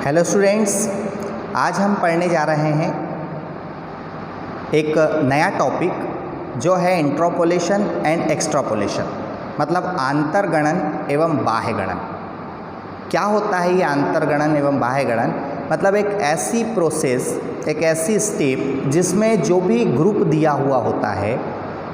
Hello students, आज हम पढ़ने जा रहे हैं एक नया टॉपिक जो है इंट्रोपोलेशन एंड एक्सट्रापोलेशन, मतलब आंतरगणन एवं बाह्य गणन। क्या होता है ये आंतरगणन एवं बाह्य गणन? मतलब एक ऐसी प्रोसेस, एक ऐसी स्टेप जिसमें जो भी ग्रुप दिया हुआ होता है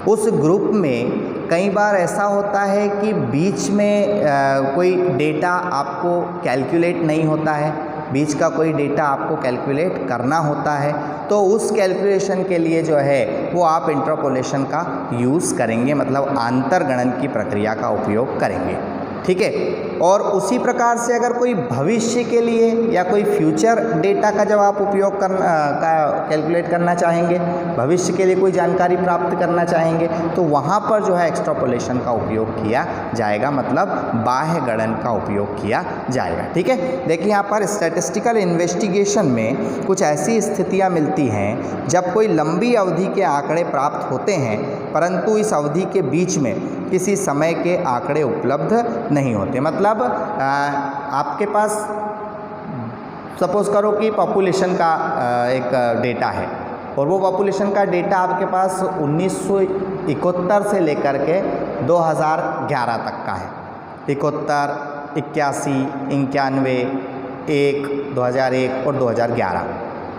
उस ग्रुप में कई बार ऐसा होता है कि बीच में कोई डेटा आपको कैलकुलेट नहीं होता है, बीच का कोई डेटा आपको कैलकुलेट करना होता है, तो उस कैलकुलेशन के लिए जो है वो आप इंटरपोलेशन का यूज़ करेंगे, मतलब आंतरगणन की प्रक्रिया का उपयोग करेंगे। ठीक है। और उसी प्रकार से अगर कोई भविष्य के लिए या कोई फ्यूचर डेटा का जब आप उपयोग कैलकुलेट करना चाहेंगे, भविष्य के लिए कोई जानकारी प्राप्त करना चाहेंगे, तो वहाँ पर जो है एक्सट्रापोलेशन का उपयोग किया जाएगा, मतलब बाह्य गणन का उपयोग किया जाएगा। ठीक है। देखिए यहाँ पर स्टैटिस्टिकल इन्वेस्टिगेशन में कुछ ऐसी स्थितियाँ मिलती हैं जब कोई लंबी अवधि के आंकड़े प्राप्त होते हैं परंतु इस अवधि के बीच में किसी समय के आंकड़े उपलब्ध नहीं होते। मतलब आपके पास सपोज करो कि पॉपुलेशन का एक डेटा है और वो पॉपुलेशन का डेटा आपके पास 1971 से लेकर के 2011 तक का है। 71, 81, 91, 2001 और 2011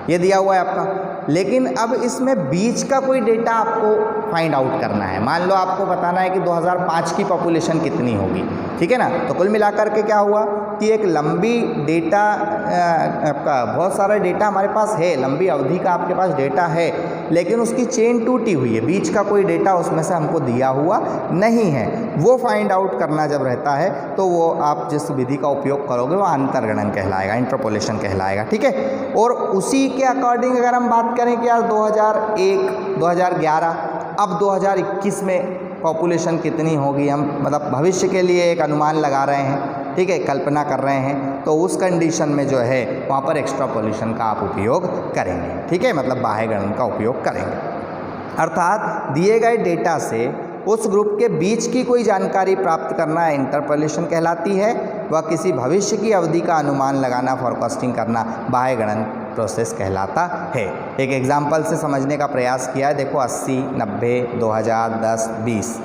ये दिया हुआ है आपका। लेकिन अब इसमें बीच का कोई डेटा आपको फाइंड आउट करना है। मान लो आपको बताना है कि 2005 की पॉपुलेशन कितनी होगी, ठीक है ना। तो कुल मिलाकर के क्या हुआ कि एक लंबी डेटा आपका बहुत सारा डेटा हमारे पास है, लंबी अवधि का आपके पास डेटा है, लेकिन उसकी चेन टूटी हुई है, बीच का कोई डेटा उसमें से हमको दिया हुआ नहीं है। वो फाइंड आउट करना जब रहता है तो वो आप जिस विधि का उपयोग करोगे वो अंतर्गणन कहलाएगा, इंटरपोलेशन कहलाएगा। ठीक है। और उसी के अकॉर्डिंग अगर हम बात करें कि यार 2001, 2011, अब 2021 में पॉपुलेशन कितनी होगी, हम मतलब भविष्य के लिए एक अनुमान लगा रहे हैं, ठीक है, कल्पना कर रहे हैं, तो उस कंडीशन में जो है वहाँ पर एक्सट्रापोलेशन का आप उपयोग करेंगे। ठीक है, मतलब बाह्य गणन का उपयोग करेंगे। अर्थात दिए गए डेटा से उस ग्रुप के बीच की कोई जानकारी प्राप्त करना इंटरपोलेशन कहलाती है। वह किसी भविष्य की अवधि का अनुमान लगाना, फोरकास्टिंग करना बाह्य गणन प्रोसेस कहलाता है। एक एग्जाम्पल से समझने का प्रयास किया है। देखो 80, 90, 2000, 10, 20,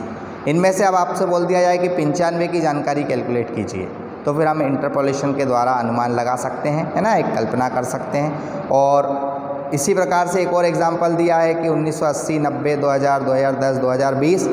इनमें से अब आपसे बोल दिया जाए कि 95 की जानकारी कैलकुलेट कीजिए, तो फिर हम इंटरपोलेशन के द्वारा अनुमान लगा सकते हैं, है ना, एक कल्पना कर सकते हैं। और इसी प्रकार से एक और एग्जाम्पल दिया है कि 1980, 90, 2000, 2010, 2020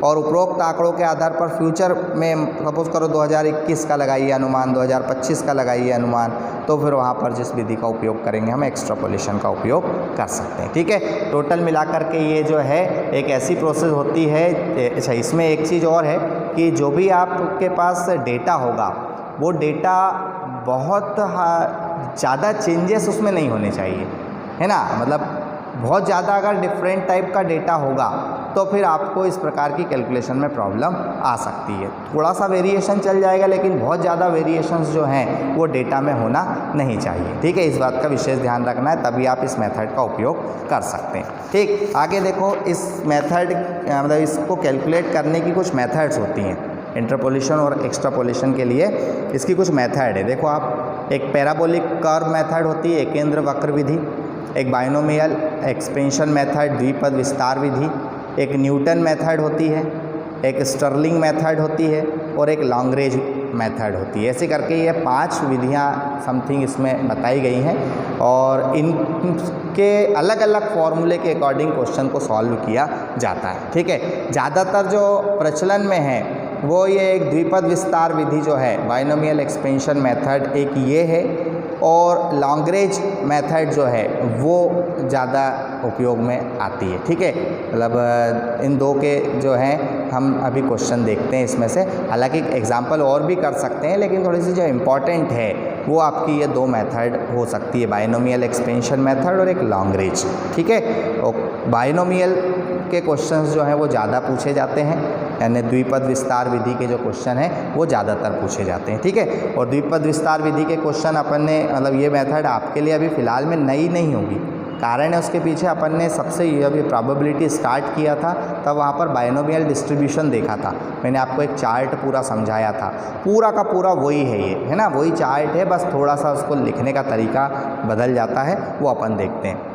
और उपरोक्त आंकड़ों के आधार पर फ्यूचर में सपोज करो 2021 का लगाइए अनुमान, 2025 का लगाइए अनुमान, तो फिर वहाँ पर जिस विधि का उपयोग करेंगे हम एक्सट्रापोलेशन का उपयोग कर सकते हैं। ठीक है। टोटल मिलाकर के ये जो है एक ऐसी प्रोसेस होती है। अच्छा, इसमें एक चीज़ और है कि जो भी आपके पास डेटा होगा वो डेटा बहुत ज़्यादा चेंजेस उसमें नहीं होने चाहिए, है ना। मतलब बहुत ज़्यादा अगर डिफरेंट टाइप का डेटा होगा तो फिर आपको इस प्रकार की कैलकुलेशन में प्रॉब्लम आ सकती है। थोड़ा सा वेरिएशन चल जाएगा लेकिन बहुत ज़्यादा वेरिएशंस जो हैं वो डेटा में होना नहीं चाहिए। ठीक है, इस बात का विशेष ध्यान रखना है, तभी आप इस मेथड का उपयोग कर सकते हैं। ठीक, आगे देखो, इस मेथड मतलब इसको कैलकुलेट करने की कुछ मेथड्स होती हैं इंटरपोलेशन और एक्सट्रापोलेशन के लिए। इसकी कुछ मेथड है। देखो आप, एक पैराबोलिक कर्व मेथड होती है, एकेंद्र वक्र विधि, एक बाइनोमियल एक्सपेंशन मेथड, द्विपद विस्तार विधि, एक न्यूटन मेथड होती है, एक स्टर्लिंग मेथड होती है और एक लॉन्गरेंज मेथड होती है। ऐसे करके ये 5 विधियाँ समथिंग इसमें बताई गई हैं और इनके अलग अलग फॉर्मूले के अकॉर्डिंग क्वेश्चन को सॉल्व किया जाता है। ठीक है। ज़्यादातर जो प्रचलन में है वो ये एक द्विपद विस्तार विधि जो है, बाइनोमियल एक्सपेंशन मेथड एक ये है, और लॉन्गरेंज मेथड जो है वो ज़्यादा उपयोग में आती है। ठीक है, मतलब इन दो के जो हैं हम अभी क्वेश्चन देखते हैं इसमें से। हालांकि एग्जांपल और भी कर सकते हैं लेकिन थोड़ी सी जो इम्पॉर्टेंट है वो आपकी ये 2 मेथड हो सकती है, बाइनोमियल एक्सपेंशन मेथड और एक लॉन्गरेंज। ठीक है। और बाइनोमियल के क्वेश्चंस जो हैं वो ज़्यादा पूछे जाते हैं, यानी द्विपद विस्तार विधि के जो क्वेश्चन हैं वो ज़्यादातर पूछे जाते हैं। ठीक है। और द्विपद विस्तार विधि के क्वेश्चन अपन ने मतलब ये मेथड आपके लिए अभी फ़िलहाल में नई नहीं होगी, कारण है उसके पीछे, अपन ने सबसे जब ये प्रोबेबिलिटी स्टार्ट किया था तब वहाँ पर बाइनोमियल डिस्ट्रीब्यूशन देखा था। मैंने आपको एक चार्ट पूरा समझाया था, पूरा का पूरा वही है ये, है ना, वही चार्ट है, बस थोड़ा सा उसको लिखने का तरीका बदल जाता है, वो अपन देखते हैं।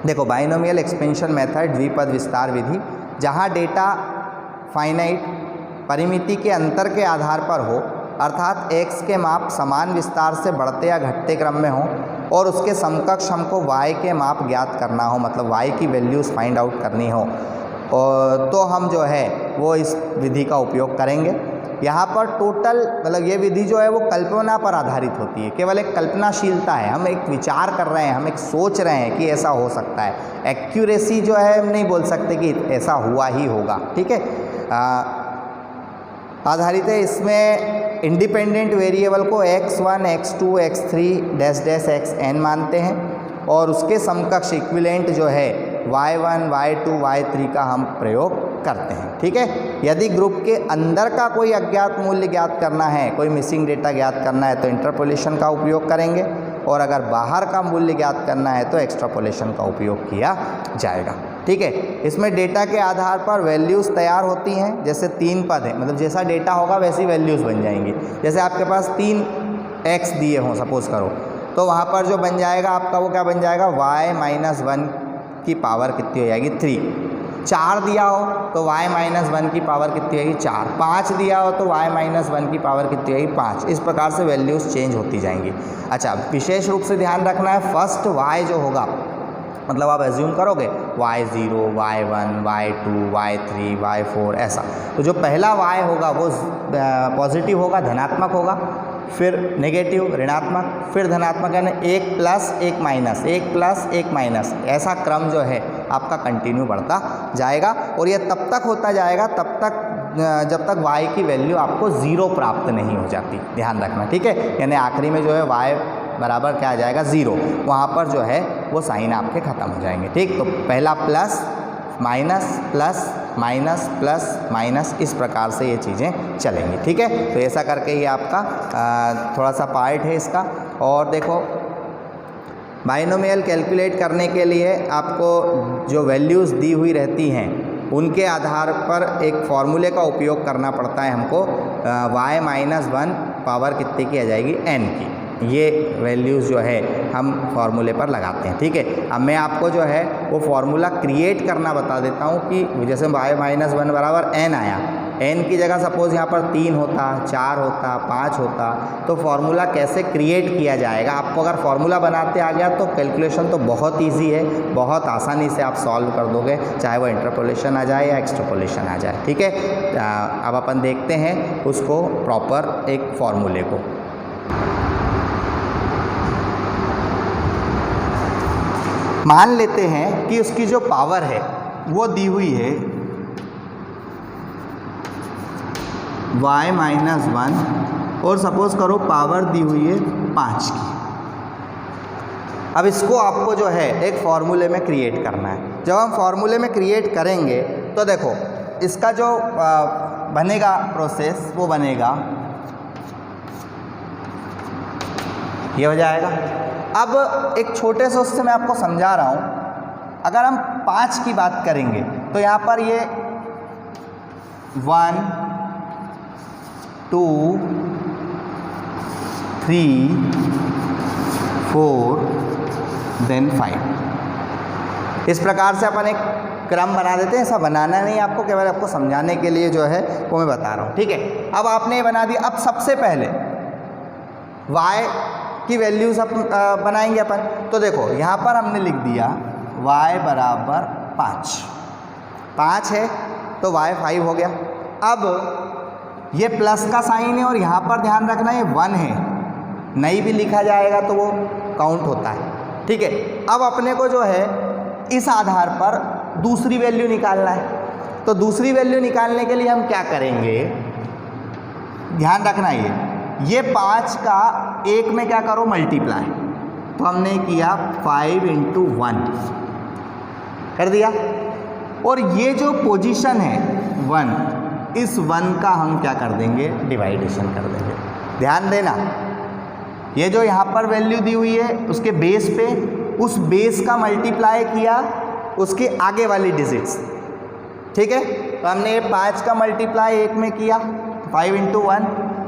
देखो, बाइनोमियल एक्सपेंशन मेथड, द्विपद विस्तार विधि, जहाँ डेटा फाइनाइट परिमिति के अंतर के आधार पर हो, अर्थात x के माप समान विस्तार से बढ़ते या घटते क्रम में हो और उसके समकक्ष हमको y के माप ज्ञात करना हो, मतलब y की वैल्यूज़ फाइंड आउट करनी हो, और तो हम जो है वो इस विधि का उपयोग करेंगे। यहाँ पर टोटल मतलब ये विधि जो है वो कल्पना पर आधारित होती है, केवल एक कल्पनाशीलता है, हम एक विचार कर रहे हैं, हम एक सोच रहे हैं कि ऐसा हो सकता है। एक्यूरेसी जो है हम नहीं बोल सकते कि ऐसा हुआ ही होगा, ठीक है। आधारित है। इसमें इंडिपेंडेंट वेरिएबल को x1, x2, x3 dash dash xn मानते हैं और उसके समकक्ष इक्विवेलेंट जो है y1, y2, y3 का हम प्रयोग करते हैं, ठीक है। यदि ग्रुप के अंदर का कोई अज्ञात मूल्य ज्ञात करना है, कोई मिसिंग डेटा ज्ञात करना है तो इंटरपोलेशन का उपयोग करेंगे, और अगर बाहर का मूल्य ज्ञात करना है तो एक्सट्रापोलेशन का उपयोग किया जाएगा, ठीक है। इसमें डेटा के आधार पर वैल्यूज़ तैयार होती हैं, जैसे 3 पद हैं, मतलब जैसा डेटा होगा वैसी वैल्यूज़ बन जाएंगी। जैसे आपके पास 3 x दिए हों सपोज़ करो, तो वहाँ पर जो बन जाएगा आपका वो क्या बन जाएगा, y-1 की पावर कितनी हो जाएगी 3। 4 दिया हो तो y-1 की पावर कितनी होगी 4। 5 दिया हो तो y-1 की पावर कितनी होगी 5। इस प्रकार से वैल्यूज़ चेंज होती जाएंगी। अच्छा, विशेष रूप से ध्यान रखना है, फर्स्ट y जो होगा, मतलब आप एज्यूम करोगे y0, y1, y2, y3, y4 ऐसा, तो जो पहला y होगा वो पॉजिटिव होगा, धनात्मक होगा, फिर नेगेटिव ऋणात्मक, फिर धनात्मक, यानी 1 प्लस 1 माइनस, 1 प्लस 1 माइनस, ऐसा क्रम जो है आपका कंटिन्यू बढ़ता जाएगा। और ये तब तक होता जाएगा तब तक जब तक y की वैल्यू आपको 0 प्राप्त नहीं हो जाती, ध्यान रखना, ठीक है। यानी आखिरी में जो है y बराबर क्या आ जाएगा 0, वहाँ पर जो है वो साइन आपके ख़त्म हो जाएंगे, ठीक। तो पहला plus minus plus minus plus minus, इस प्रकार से ये चीज़ें चलेंगी, ठीक है। तो ऐसा करके ये आपका थोड़ा सा पार्ट है इसका। और देखो, बाइनोमियल कैलकुलेट करने के लिए आपको जो वैल्यूज़ दी हुई रहती हैं उनके आधार पर एक फॉर्मूले का उपयोग करना पड़ता है हमको। y-1 पावर कितने की आ जाएगी n की, ये वैल्यूज़ जो है हम फार्मूले पर लगाते हैं, ठीक है। अब मैं आपको जो है वो फार्मूला क्रिएट करना बता देता हूँ कि जैसे y-1 बराबर n आया, n की जगह सपोज़ यहाँ पर 3 होता, 4 होता, 5 होता, तो फार्मूला कैसे क्रिएट किया जाएगा। आपको अगर फार्मूला बनाते आ गया तो कैलकुलेशन तो बहुत ईजी है, बहुत आसानी से आप सॉल्व कर दोगे, चाहे वो इंटरपोलेशन आ जाए या एक्सट्रापोलेशन आ जाए, ठीक है। अब अपन देखते हैं उसको प्रॉपर एक फार्मूले को। मान लेते हैं कि उसकी जो पावर है वो दी हुई है y-1 और सपोज़ करो पावर दी हुई है 5 की। अब इसको आपको जो है एक फार्मूले में क्रिएट करना है। जब हम फार्मूले में क्रिएट करेंगे तो देखो इसका जो बनेगा प्रोसेस वो बनेगा, ये हो जाएगा। अब एक छोटे से उससे मैं आपको समझा रहा हूँ, अगर हम 5 की बात करेंगे तो यहाँ पर ये 1, 2, 3, 4 देन 5, इस प्रकार से अपन एक क्रम बना देते हैं। ऐसा बनाना नहीं आपको, केवल आपको समझाने के लिए जो है वो मैं बता रहा हूँ, ठीक है। अब आपने ये बना दिया। अब सबसे पहले y की वैल्यूज बनाएंगे अपन। तो देखो यहाँ पर हमने लिख दिया y बराबर 5 है तो y 5 हो गया। अब ये प्लस का साइन है और यहाँ पर ध्यान रखना ये 1 है, नहीं भी लिखा जाएगा तो वो काउंट होता है, ठीक है। अब अपने को जो है इस आधार पर दूसरी वैल्यू निकालना है। तो दूसरी वैल्यू निकालने के लिए हम क्या करेंगे, ध्यान रखना ये 5 का 1 में क्या करो मल्टीप्लाई, तो हमने किया 5 × 1 कर दिया। और ये जो पोजीशन है 1, इस 1 का हम क्या कर देंगे डिवाइडेशन कर देंगे। ध्यान देना, ये जो यहाँ पर वैल्यू दी हुई है उसके बेस पे उस बेस का मल्टीप्लाई किया उसके आगे वाली डिजिट्स, ठीक है। तो हमने ये 5 का मल्टीप्लाई 1 में किया 5 × 1,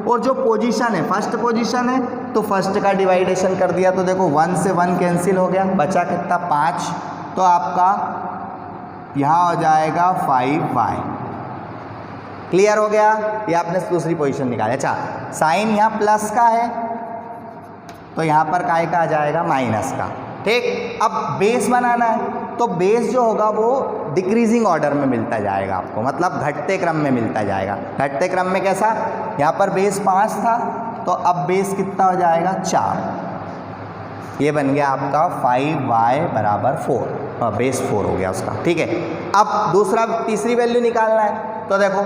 और जो पोजीशन है फर्स्ट पोजीशन है तो फर्स्ट का डिवाइडेशन कर दिया, तो देखो 1 से 1 कैंसिल हो गया, बचा कितना 5, तो आपका यहाँ हो जाएगा 5y। क्लियर हो गया, ये आपने दूसरी पोजीशन निकाली। अच्छा, साइन यहाँ प्लस का है तो यहाँ पर काय का आ जाएगा माइनस का, ठीक। अब बेस बनाना है तो बेस जो होगा वो डिक्रीजिंग ऑर्डर में मिलता जाएगा आपको, मतलब घटते क्रम में मिलता जाएगा। घटते क्रम में कैसा, यहाँ पर बेस 5 था तो अब बेस कितना हो जाएगा 4, ये बन गया आपका 5y = 4, और बेस 4 हो गया उसका, ठीक है। अब तीसरी वैल्यू निकालना है तो देखो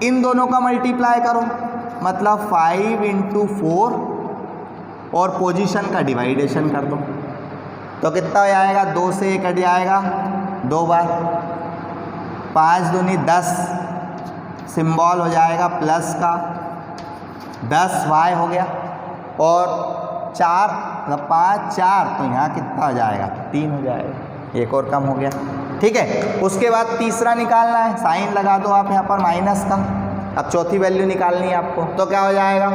इन दोनों का मल्टीप्लाई करो, मतलब 5 × 4 और पोजीशन का डिवाइडेशन कर दो, तो कितना हो जाएगा, 2 से 1 कट जाएगा 2 बार, 5 दूनी 10, सिंबल हो जाएगा प्लस का, 10y हो गया, और 4 मतलब 5 4, तो यहाँ कितना हो जाएगा 3 हो जाएगा, एक और कम हो गया, ठीक है। उसके बाद तीसरा निकालना है, साइन लगा दो आप यहाँ पर माइनस का। अब चौथी वैल्यू निकालनी है आपको, तो क्या हो जाएगा,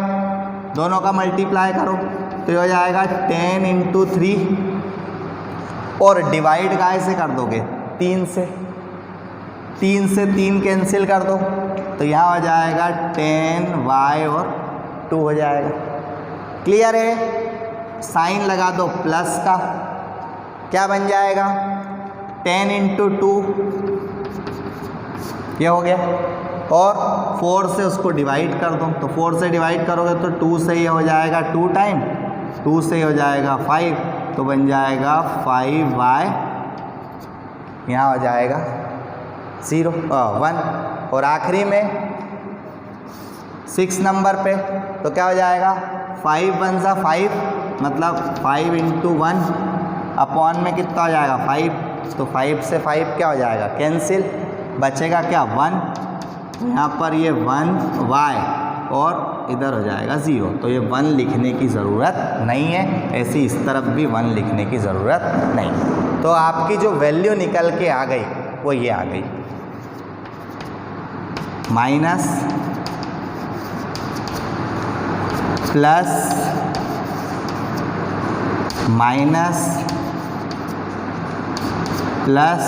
दोनों का मल्टीप्लाई करो तो ये हो जाएगा 10 × 3, और डिवाइड काय से कर दोगे 3 से, 3 से 3 कैंसिल कर दो तो यहाँ हो जाएगा 10y और 2 हो जाएगा। क्लियर है, साइन लगा दो प्लस का, क्या बन जाएगा 10 × 2, ये हो गया, और 4 से उसको डिवाइड कर दो, तो 4 से डिवाइड करोगे तो 2 से ये हो जाएगा 2 टाइम, 2 से हो जाएगा 5, तो बन जाएगा 5y, यहाँ हो जाएगा 1, और आखिरी में 6 नंबर पे तो क्या हो जाएगा 5 1 = 5, मतलब 5 × 1 अपॉन में कितना हो जाएगा 5, तो 5 से 5 क्या हो जाएगा कैंसिल, बचेगा क्या 1, यहाँ पर ये 1y और इधर हो जाएगा 0, तो ये 1 लिखने की ज़रूरत नहीं है, ऐसी इस तरफ भी 1 लिखने की ज़रूरत नहीं। तो आपकी जो वैल्यू निकल के आ गई वो ये आ गई, माइनस प्लस माइनस प्लस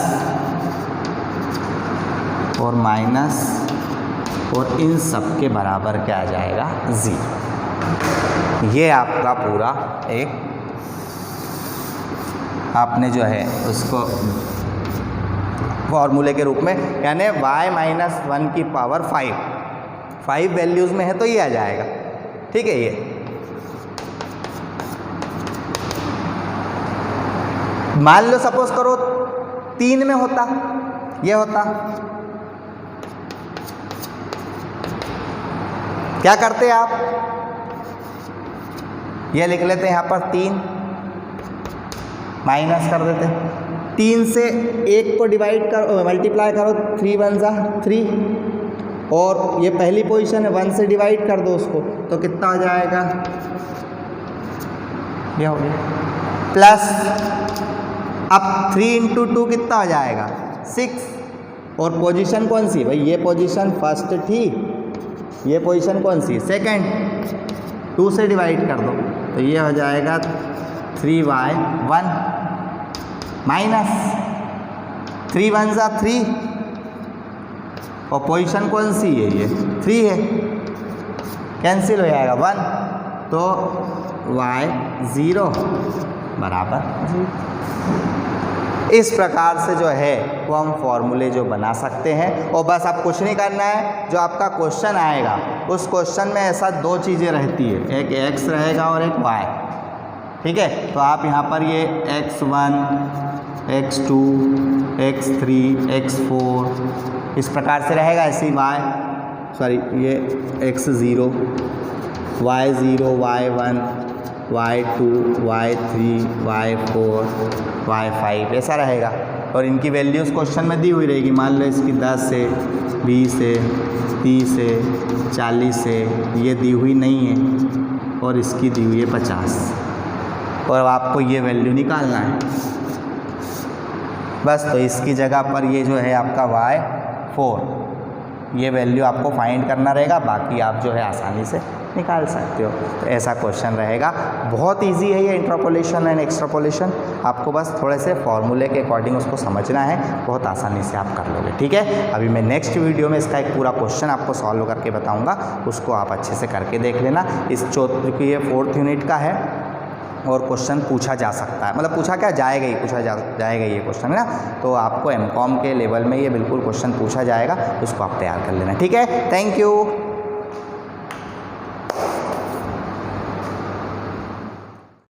और माइनस, और इन सब के बराबर क्या आ जाएगा 0। ये आपका पूरा एक आपने जो है उसको फॉर्मूले के रूप में, यानी y - 1 की पावर 5 वैल्यूज़ में है तो ये आ जाएगा, ठीक है। ये मान लो सपोज करो 3 में होता, ये होता, क्या करते आप, ये लिख लेते हैं यहाँ पर 3, माइनस कर देते, 3 से 1 को डिवाइड करो, मल्टीप्लाई करो, 3 1 = 3, और ये पहली पोजीशन है 1 से डिवाइड कर दो उसको, तो कितना हो जाएगा, ये हो गया, प्लस अब 3 × 2 कितना हो जाएगा 6, और पोजीशन कौन सी भाई, ये पोजीशन फर्स्ट थी, ये पोजीशन कौन सी सेकंड, 2 से डिवाइड कर दो तो ये हो जाएगा 3y 1 माइनस 3 1 = 3, और पोजीशन कौन सी है, ये 3 है, कैंसिल हो जाएगा 1, तो y 0 = 0। इस प्रकार से जो है वो हम फॉर्मूले जो बना सकते हैं, और बस आप कुछ नहीं करना है, जो आपका क्वेश्चन आएगा उस क्वेश्चन में ऐसा 2 चीज़ें रहती है, एक x रहेगा और एक y, ठीक है। तो आप यहाँ पर ये x1 x2 x3 x4 इस प्रकार से रहेगा, ऐसे ये x0 y0 y1 y2 y3 y4 y5 ऐसा रहेगा, और इनकी वैल्यूज़ क्वेश्चन में दी हुई रहेगी। मान लो इसकी 10 से 20 से 30 से 40 से ये दी हुई नहीं है, और इसकी दी हुई है 50, और आपको ये वैल्यू निकालना है बस। तो इसकी जगह पर ये जो है आपका y4 ये वैल्यू आपको फाइंड करना रहेगा, बाकी आप जो है आसानी से निकाल सकते हो। तो ऐसा क्वेश्चन रहेगा। बहुत इजी है ये इंटरपोलेशन एंड एक्सट्रापोलेशन, आपको बस थोड़े से फॉर्मूले के अकॉर्डिंग उसको समझना है, बहुत आसानी से आप कर लोगे। ठीक है, अभी मैं नेक्स्ट वीडियो में इसका एक पूरा क्वेश्चन आपको सॉल्व करके बताऊंगा, उसको आप अच्छे से करके देख लेना। इस क्योंकि ये 4th यूनिट का है और क्वेश्चन पूछा जा सकता है, मतलब पूछा क्या जाएगा ही, पूछा जाएगा ये क्वेश्चन है ना। तो आपको एमकॉम के लेवल में ये बिल्कुल क्वेश्चन पूछा जाएगा, उसको आप तैयार कर लेना। ठीक है, थैंक यू।